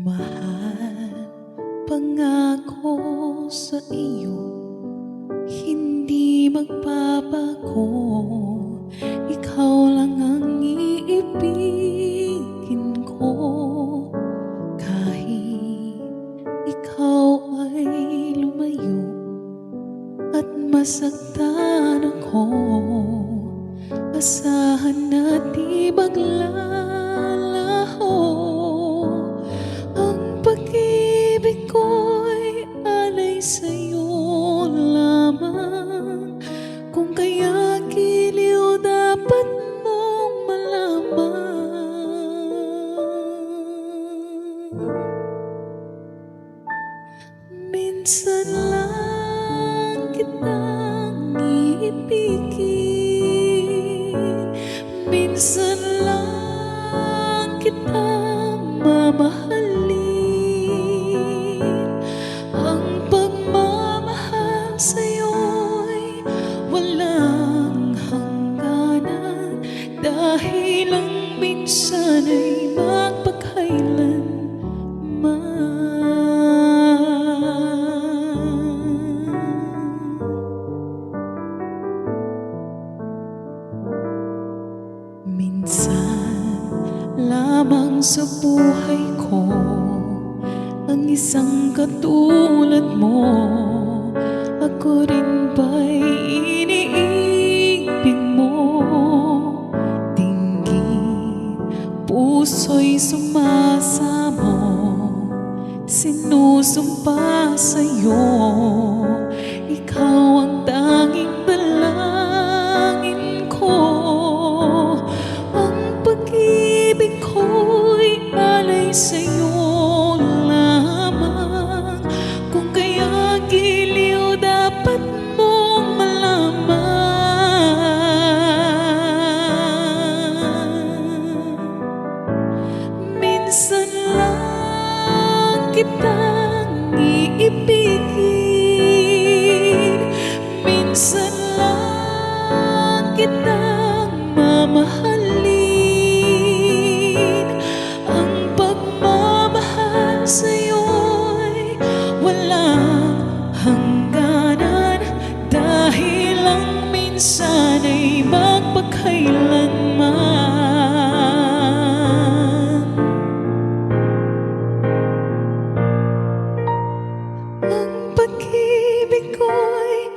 Mahal, pangako sa iyo, hindi magbabago. Ikaw lang ang iibigin ko. Kahit ikaw ay lumayo at masaktan ako, asahan na di maglalaho. Ang pag-ibig ko'y alay sa'yo lamang. Kung kaya giliw dapat mong malaman. Minsan lang kitang iibigin, minsan lang kitang mamahalin. Ang pagmamahal sa'yo'y walang hangganan, dahil lang minsan ay magpakailanman. Minsan lamang sa buhay ko ang isang katulad mo. Ako rin ba'y iniibig mo? Dinggin, puso'y sumasamo, sinusumpa sa'yo. Ikaw ang tanging dalangin ko. Ang pag-ibig ko'y alay sa'yo lamang. Kung kaya giliw dapat mong malaman. Minsan lang kitang iibigin, minsan lang kitang mamahalin. Ang pagmamahal sa'yo'y walang hangganan, dahil lang minsan ay magpakailanman. Ang pag-ibig ko'y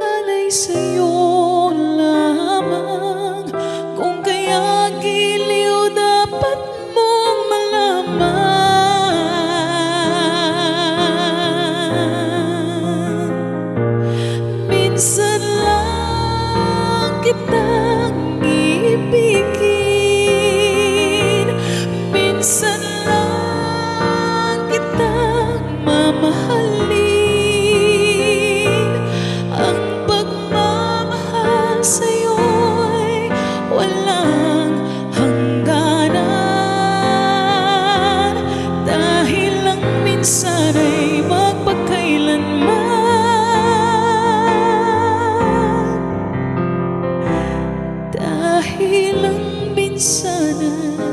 alay sa'yo lamang. Kung kaya giliw dapat mong malaman. Minsan lang kitang iibigin, minsan lang kitang mamahalin. Ang pagmamahal sa'yo'y walang hangganan, dahil lang minsan ay magpakailanman. Dahil lang minsan ay